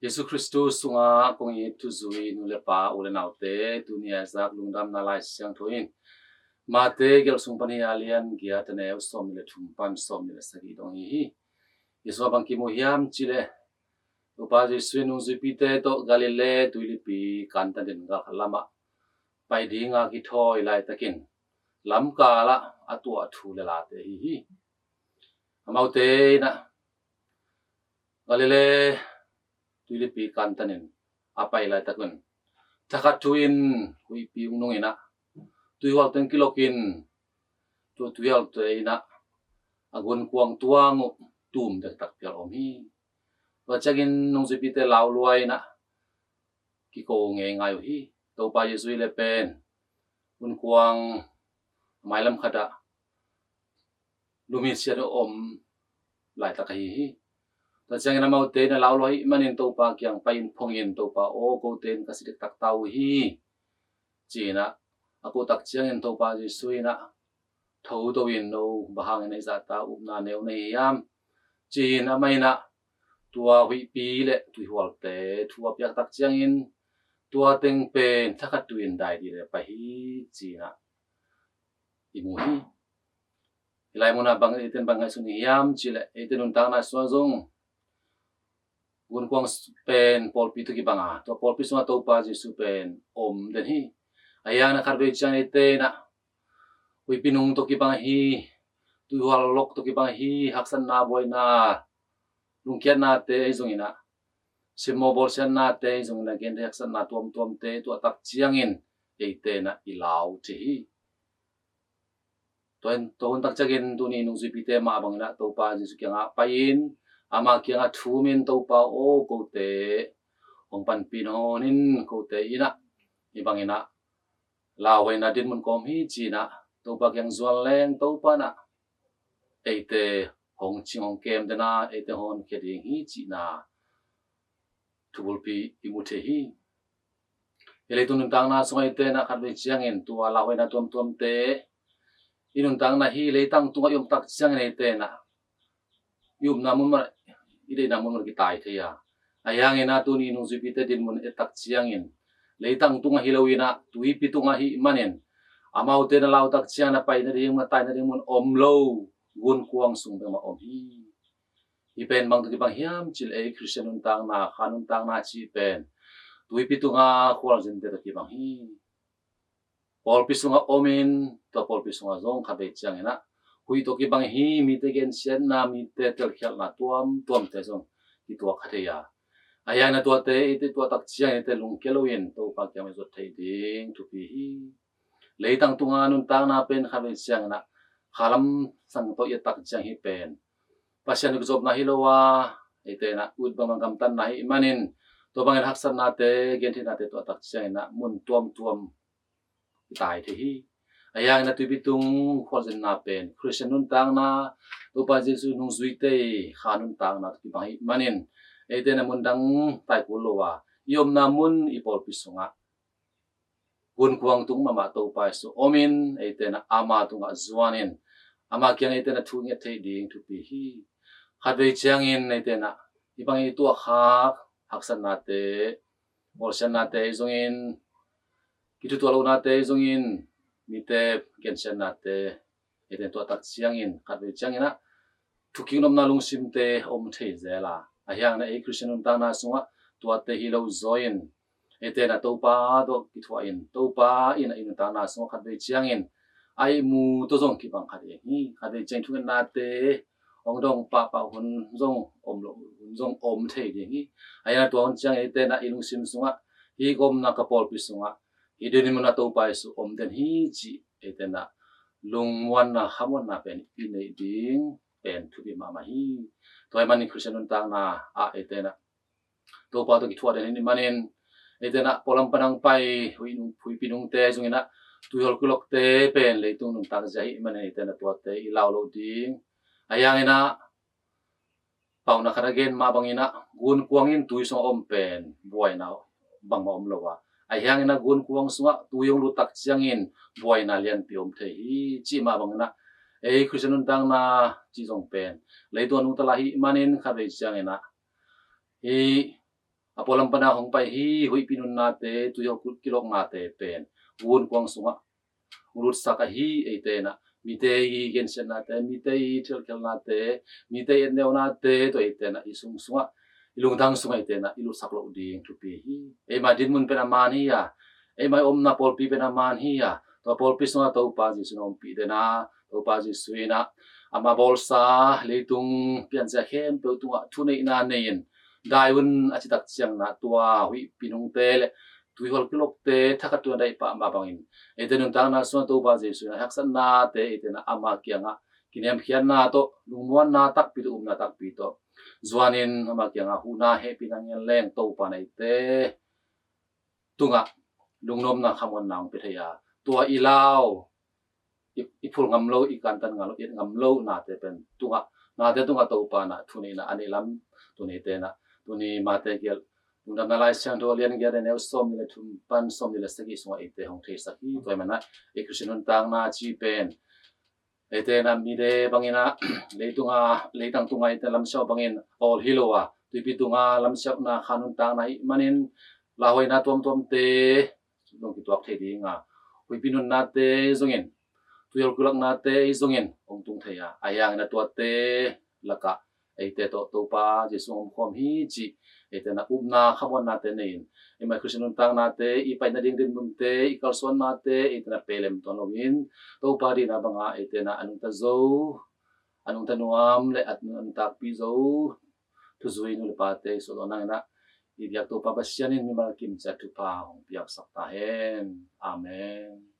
Yesu Christus sunga kongi tu zui nulepa ulenaute dunia zak lungdam nalai siang thoin mate gel sumpani alian gia tane som le thumpan som le sagi dong hi Yesu abang ki mohiam chile upa Yesu nu zipite to galile tuilipi kanta den ga lama pai dinga ki thoi lai takin lam kala atua thu le la te hi amaute na galile tuilipi kantanin apai lai takun thakat tuin hui piung nung ina tuiwal ten kilokin tu tuial te ina agun kuang tuangu tum de tak pial om hi wachagin nung zipite lau luai na ki ko nge ngai hi to pa Yesu le pen un kuang mailam khada lumin sia om lai tak hi ta chang na mau te na lau loi manin to pa kyang pain phongin to pa o ko ten ka sidik tak tau hi china ako tak chang en to pa Yesu ina tho to in no bahang nei za ta na neu nei yam china mai na tua hui pi le tui hwal te thua pyak tak chang in tua teng pen thakat tuin dai di le pa hi china imu hi ilai mona bang iten bang ngai suni yam chile iten un tang na so zong gun kuang pen pol pi tu ki banga to pol pi sunga to pa Jesu pen om den hi aya na karbe chan ite na hui pinung to ki bang hi tu wal lok to ki bang hi haksan na boy na lungkian na te zong ina simo bol san na te zong na gen haksan na tuam te tu atak chiangin ite na ilau chi hi ton tak chagin tu ni nung zipite ma bang na to pa Jesu kyanga pain ama kyanga thumin to pa o ko te ong pan pin honin ko te ina ibang ina lawai na din mun kom hi china to pa kyang zual leng to pa na eite hong ching hong kem dena eite hon keding hi china thubul pi imuthe hi ele tunun tang na songai te na khat ve chiang en tua lawai na tuam te inun tang na hi le tang tunga yom tak chiang nei te na yum na mun ma ide na mun ki tai the ya ayang ena tu ni nung zipite din mun etak chiang in le tang tunga hilowina tui pi tunga hi manen amau te na lau tak chiang na pai na ding ma tai na ding mun om lo gun kuang sung be ma om hi ipen bang tu ki bang hiam chil e Christian un tang na khanun tang na chi pen tui pi tunga khwal jin te ki bang hi pol pi sunga omin to pol pi sunga zong khabe chiang ena hui to ki bang hi mi te gen sian na mi te tel khial na tuam te zong ki tua khate ya aya na tua te ite tua tak chiang ite lung keloin to pa kyam zo thei ding tu pi hi leitang tunga nun tang na pen khabe chiang na khalam sang to ye tak chiang hi pen pasyan ku job na hilowa ite na ud bang gam tan na hi manin to bang haksan na te gen thi na te to tak chiang na mun tuam tai the hi ayang na tu bitung khol na pen Christian nun tang na to pa Jesu nung zui te khanun tang na ki bai manin ete na mun dang tai ku lowa yom na mun ipol pisunga gun kuang tung mama to pa so omin ete na ama tunga zuanin ama kyang ete na thu nge thei ding tu pi hi khatwe chiang in ete na ibang i tu khak haksan na te bolsan na te zongin kitu to lo na te zongin mite kensen na te eten to tak chiang in khatwe chiang ina thuking nom na lung sim te om thei zela ahyang na e Christian un tang na sunga to te hi lo zoin eten na to pa do ki thwa in to pa in in tang na sunga khatwe chiang in ai mu to zong ki bang khade hi khade cheng thu na te ong dong pa hun zong om lo hun zong om thei ding hi aya to on chiang eten na ilung sim sunga hi gom na ka pol pi sunga ideni muna to pa su om den hi chi eten na lung wan na hamon na pen inei ding pen thu bi ma ma hi toy mani Christian un tang na a eten na to pa to ki thwa den ni manin eten na polam panang pai hui pinung te zungina tuiol kulok te pen le tung nung tang jai mane eten na to te ilaw lo ding ayang ina pau na kharagen ma bangina gun kuangin tuisong om pen buai na bang om lowa ayang ina gun kuang sunga tuyong lutak chiangin buai na lian piom the hi chi ma bangna e Christian tang na chi jong pen leidon utala hi manin khabe chiang ina e apolam panahong pa hi hui pinun nate tuyo kilok nate pen wun kwang sunga urut saka hi ete na mitei gensen nate mitei tilkel nate mitei neo nate to ete na isung sunga ilung dang sunga ete na ilu saklo ding tupi hi e ma din mun pena man hi ya e mai om na polpi pena man hi ya to polpi sunga to pa ji sunom pi de na to pa ji suina ama bolsa leitung pian ja khem pe tunga thunei na nein daiun achitak chiang na tua hui pinung te le tuihol kilok te thakat tu dai pa ma bangin eten tang na so to ba jesu na haksan na te eten ama kianga kinem khian na to lungmuan na tak pi na tak pi to zuanin ama kianga huna he pinang leng to pa nei te tunga lungnom na khamon nang pe thaya tua ilaw ipul ngamlo ikantan ngalo it ngamlo na te pen tunga na te tunga to pa na thuni na ani lam tuni te na tuni mate gel undam na lai siang do lian gel ne som ni thum pan som ni la sagi so ite hong the saki toy mana e krishnun tang na chi pen ete na mi de bangina leitunga leitang tunga ite lam sho bangin all hilowa tuipi tunga lam sho na khanun tang na manin lahoi na tom te dong ki tuak the di nga hui pinun na te zongin tuyol kulak na te izongin ong tung thaya ayang na tua te laka ate to pa jesu om khom hi chi ate na upna khamon na te nein emai khrisinun tang na te I pai na ding din mun te I kalson na te ate na pelem ton login to pa ri na banga ate na anung ta zo anung ta nuam le at nun tak pi zo tu zui nu le pa te so na na ibyak to pa basyanin mi mal kim cha tu pa ong piak sak ta hen amen